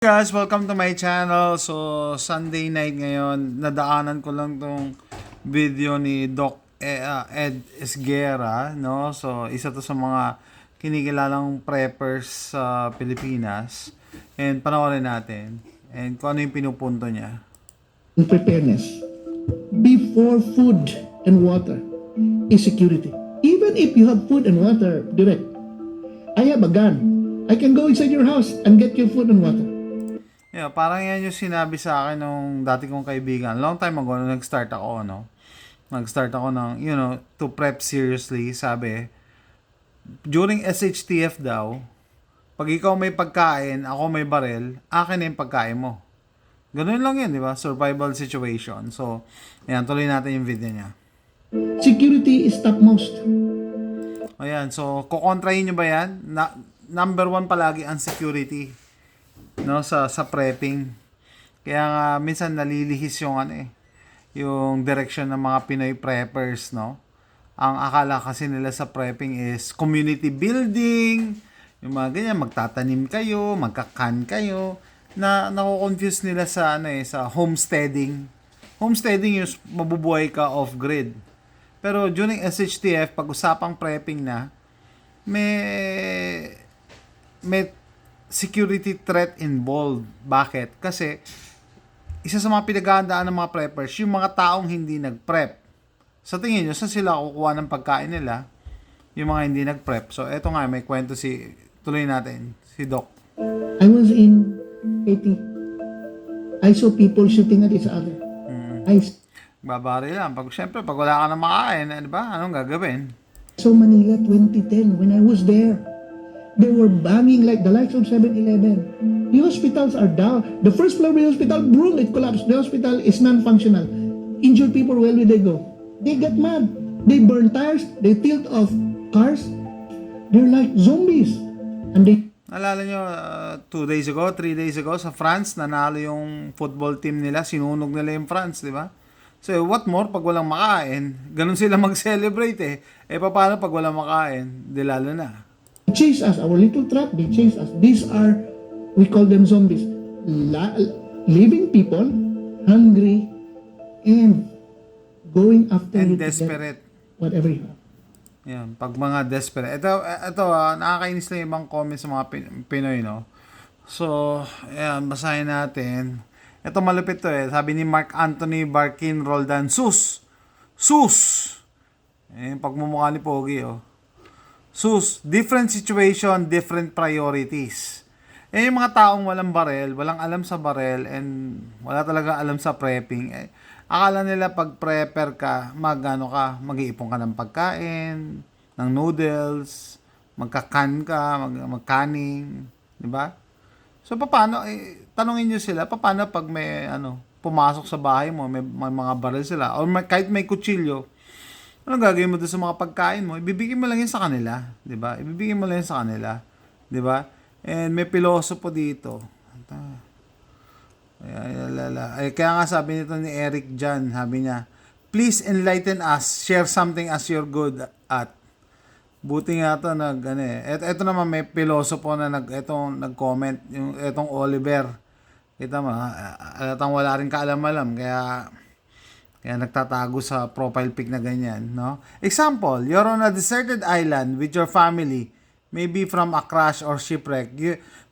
Guys, welcome to my channel. So, Sunday night ngayon, nadaanan ko lang tong video ni Doc Ed Esguera, no? So, isa to sa mga kinikilalang preppers sa Pilipinas. And panoorin natin. And kung ano yung pinupunto niya. Preparedness before food and water is security. Even if you have food and water direct, I have a gun. I can go inside your house and get you food and water. Yeah, parang yan yung sinabi sa akin nung dati kong kaibigan. Long time ago, nung nag-start ako, no? Nag-start ako ng, to prep seriously. Sabi, during SHTF daw, pag ikaw may pagkain, ako may baril, akin na yung pagkain mo. Ganun lang yun, di ba? Survival situation. So, ayan, tuloy natin yung video niya. Security is topmost. Ayan, so, kukontrahin nyo ba yan? Number one palagi ang security, no, sa prepping. Kaya nga minsan nalilihis yung yung direction ng mga Pinoy preppers, no. Ang akala kasi nila sa prepping is community building, yung mga ganyan, magtatanim kayo, magkakan kayo, na nako-confuse nila sa sa homesteading. Homesteading yung mabubuhay ka off grid. Pero during SHTF, pag usapang prepping na, may security threat involved. Bakit? Kasi isa sa mga pinaghahandaan ng mga preppers, yung mga taong hindi nag-prep. Sa tingin nyo, saan sila kukuha ng pagkain nila? Yung mga hindi nag-prep. So, eto nga, may kwento tuloy natin, si Doc. I was in Haiti. I saw people shooting at each other. Babari lang. Siyempre, pag wala ka na makain, di ba? Anong gagawin? So Manila 2010, when I was there, they were banging like the likes of 7-Eleven. The hospitals are down. The first floor of the hospital, boom, it collapsed. The hospital is non-functional. Injured people, where will they go? They get mad. They burn tires. They tilt off cars. They're like zombies. And they... Naalala nyo, 2 days ago, 3 days ago, sa France, nanalo yung football team nila. Sinunog nila yung France, di ba? So, what more pag walang makain? Ganun sila mag-celebrate eh. Paano pag walang makain? Di lalo na. chase us, our little truck, they chase us. These are, we call them zombies. Living people, hungry, and going after and you to desperate. get whatever you have. Yan, pag mga desperate. Ito nakakainis lang yung ibang comments sa mga Pinoy, no? So, ayan, basahin natin. Ito malupit to eh. Sabi ni Mark Anthony Barkin Roldan, Sus! Ayan, pagmumukha ni Pogi, oh. Sus, different situation, different priorities. Yung mga taong walang barel, walang alam sa barel, and wala talaga alam sa prepping, akala nila pag prepper ka, mag-iipon ka ng pagkain, ng noodles, magkakan ka, magkaning, di ba? So, paano, tanongin nyo sila, paano pag may, pumasok sa bahay mo, may mga barel sila, or kahit may kutsilyo, anong gagawin mo doon sa mga pagkain mo? Ibibigay mo lang yan sa kanila, 'di ba? Ibibigay mo lang yan sa kanila, 'di ba? And may pilosopo dito. Kaya nga sabi nito ni Eric Jan, sabi niya, "Please enlighten us, share something as you're good at." Buti nga to ito naman may pilosopo na nag-comment, yung etong Oliver. Kita mo, alatang wala rin kaalam-alam, kaya nagtatago sa profile pic na ganyan, no? Example, you're on a deserted island with your family, maybe from a crash or shipwreck.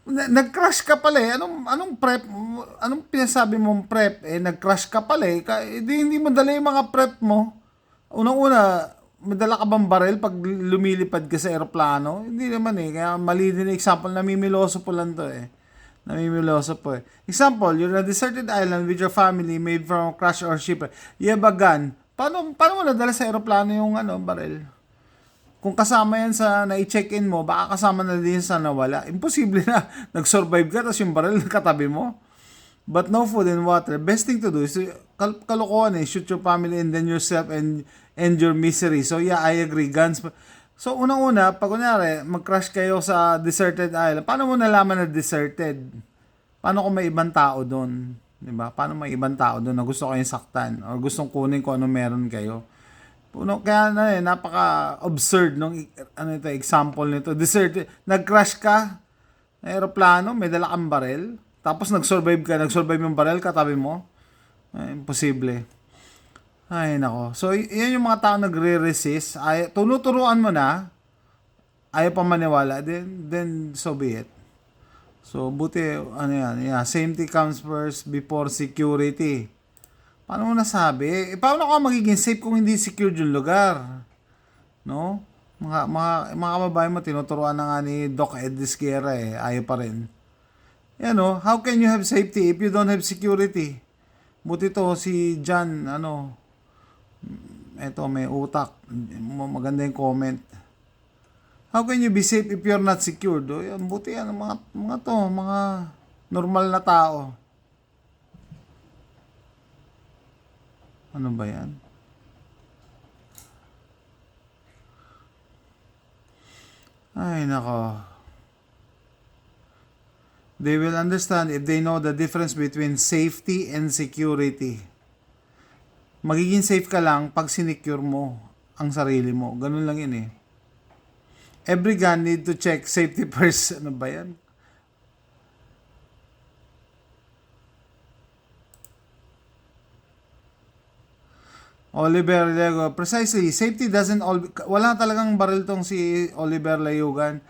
Nag-crash ka pala eh. Anong prep? Anong pinasabi mong prep? Nag-crash ka pala eh. Hindi mo dala yung mga prep mo. Unang-una, madala ka bang baril pag lumilipad ka sa eroplano? Hindi naman eh. Kaya mali din yung example. Namimiloso po lang to eh. Namimiloso po eh. Example, you're on a deserted island with your family made from crash or shipwreck. You have a gun. Paano mo nadala sa aeroplano yung baril? Kung kasama yan sa na-check-in mo, baka kasama na din sa nawala. Imposible na. Nag-survive ka, tapos yung baril katabi mo. But no food and water. Best thing to do is, kalokohan eh, shoot your family and then yourself and your misery. So yeah, I agree. Guns. So, unang-una, pag kunyari, mag-crash kayo sa deserted island, paano mo nalaman na deserted? Paano kung may ibang tao doon? Diba? Paano may ibang tao doon na gusto kayong saktan? O gustong kunin kung ano meron kayo? Kaya napaka-absurd nung example nito. Deserted, nag-crash ka, aeroplano, may dala kang baril. Tapos nag-survive yung barrel katabi mo. Imposible. Ay, nako. So, yan yung mga tao nagre-resist. Tunuturuan mo na, ayaw pa maniwala, then so be it. So, buti, ano yan, yeah, safety comes first before security. Paano mo nasabi? Paano ka magiging safe kung hindi secured yung lugar? No? Mga kababayan mo, tinuturuan na nga ni Doc Edis Guerra ayaw pa rin. Yan no? How can you have safety if you don't have security? Buti to si John, eto may utak. Maganda yung comment. How can you be safe if you're not secured? Yan, buti yan, mga normal na tao. Ano ba yan? Ay, nako. They will understand if they know the difference between safety and security. Magiging safe ka lang pag sinecure mo ang sarili mo. Ganun lang yun eh. Every gun need to check safety first. Ano ba yan? Oliver Lego. Precisely. Safety doesn't wala talagang baril tong si Oliver Layugan.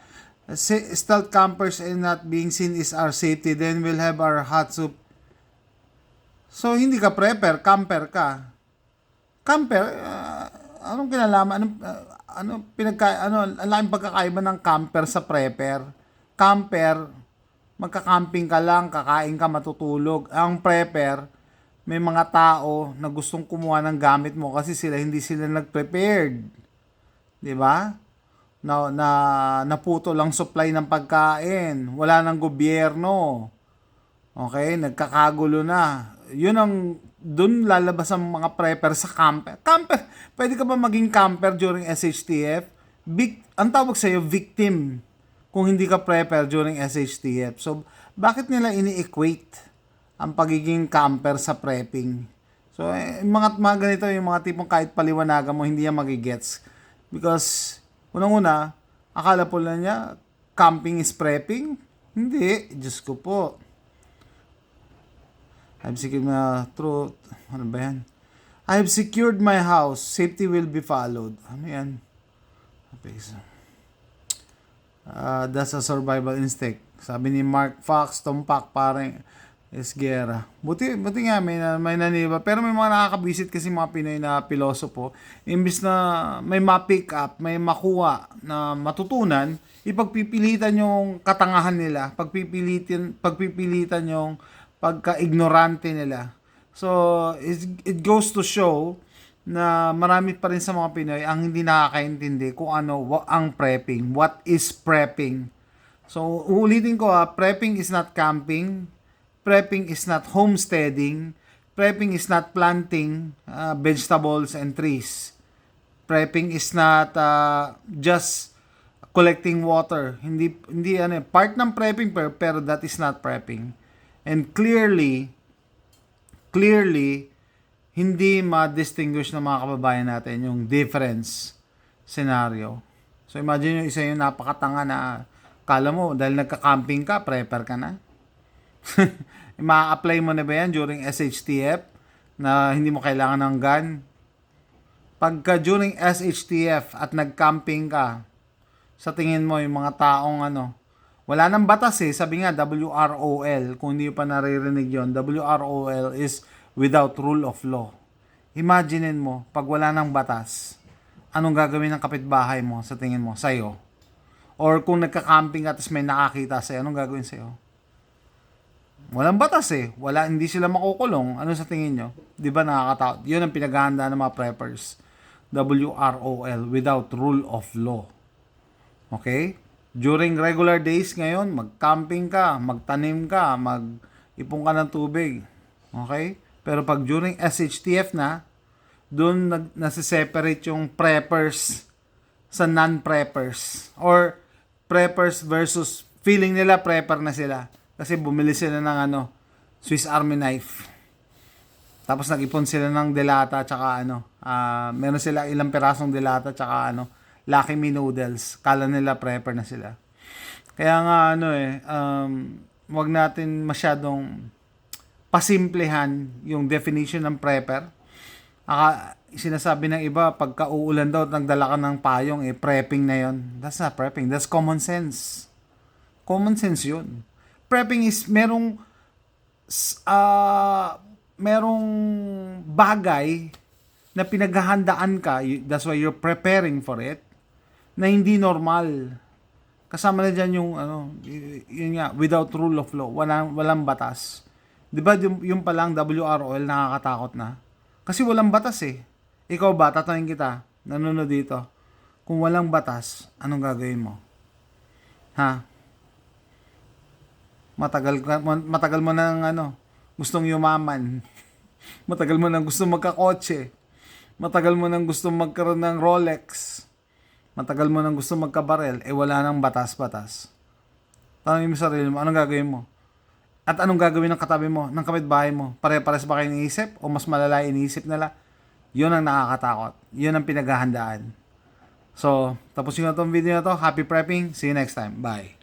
Stealth campers and not being seen is our safety. Then we'll have our hot soup. So, hindi ka prepper. Camper ka. Camper? Anong kinalaman? Ang laking pagkakaiba ng camper sa prepper. Camper, magka-camping ka lang, kakain ka, matutulog. Ang prepper, may mga tao na gustong kumuha ng gamit mo kasi hindi sila nag-prepared. 'Di ba? Naputo lang supply ng pagkain. Wala nang gobyerno. Okay? Nagkakagulo na. Doon lalabas ang mga prepper sa camper. Camper, pwede ka ba maging camper during SHTF? Ang tawag sa'yo, victim. Kung hindi ka prepper during SHTF. So, bakit nila ini-equate ang pagiging camper sa prepping? So, mga ganito, yung mga tipong kahit paliwanagan mo, hindi yan magigets. Because, unang-una, akala po lang niya, camping is prepping? Hindi. Diyos ko po. I've secured my truth. Ano ba yan? I have secured my house. Safety will be followed. Ano yan? Okay, so. That's a survival instinct. Sabi ni Mark Fox, tumpak parang Esguerra. Buti nga may naniba. Pero may mga nakakabisit kasi mga Pinoy na pilosopo. Imbis na may ma-pick up, may makuha na matutunan, ipagpipilitan yung katangahan nila. Pagpipilitan yung pagka-ignorante nila. So, it goes to show na marami pa rin sa mga Pinoy ang hindi nakakaintindi kung ano ang prepping. What is prepping? So, uulitin ko prepping is not camping. Prepping is not homesteading. Prepping is not planting vegetables and trees. Prepping is not just collecting water. Hindi part ng prepping pero that is not prepping. And clearly, hindi ma-distinguish ng mga kababayan natin yung difference scenario. So, imagine yung isa yung napakatanga na kala mo, dahil nagka-camping ka, prepper ka na. Ma-apply mo na ba yan during SHTF na hindi mo kailangan ng gun? Pagka during SHTF at nag-camping ka, sa tingin mo yung mga taong wala nang batas sabi nga WROL, kung hindi pa naririnig yon, WROL is without rule of law. Imaginein mo, pag wala nang batas, anong gagawin ng kapitbahay mo sa tingin mo, sa'yo? Or kung nagka-camping ka tapos may nakakita sa'yo, anong gagawin sa'yo? Walang batas hindi sila makukulong. Ano sa tingin nyo? Di ba nakakatakot? Yun ang pinaghahanda ng mga preppers. WROL, without rule of law. Okay? During regular days ngayon, mag-camping ka, magtanim ka, mag-ipon ka ng tubig. Okay? Pero pag during SHTF na, doon nasa-separate yung preppers sa non-preppers. Or preppers versus feeling nila prepper na sila. Kasi bumili sila ng Swiss Army knife. Tapos nag-ipon sila ng delata tsaka meron sila ilang pirasong delata tsaka Lucky Me noodles. Kala nila prepper na sila. Kaya nga wag natin masyadong pasimplehan yung definition ng prepper. Sinasabi ng iba, pagka uulan daw, nagdala ka ng payong, prepping na yon. That's not prepping. That's common sense. Common sense yun. Prepping is merong bagay na pinaghahandaan ka, that's why you're preparing for it, na hindi normal. Kasama na dyan yung, yun nga, without rule of law, walang batas. Di ba yung palang WROL nakakatakot na? Kasi walang batas eh. Ikaw ba, tatanungin kita, nanonood dito, kung walang batas, anong gagawin mo? Ha? Matagal mo nang gustong yumaman. Matagal mo nang gustong magkakotse. Matagal mo nang gustong magkaroon ng Rolex. Matagal mo nang gustong magkabarel, wala nang batas-batas. Tanungin mo sa sarili mo, anong gagawin mo? At anong gagawin ng katabi mo, ng kapitbahay mo? Pare-pares ba kayo iniisip? O mas malala iniisip nila? Yun ang nakakatakot. Yun ang pinaghahandaan. So, tapos yung itong video na to. Happy prepping. See you next time. Bye.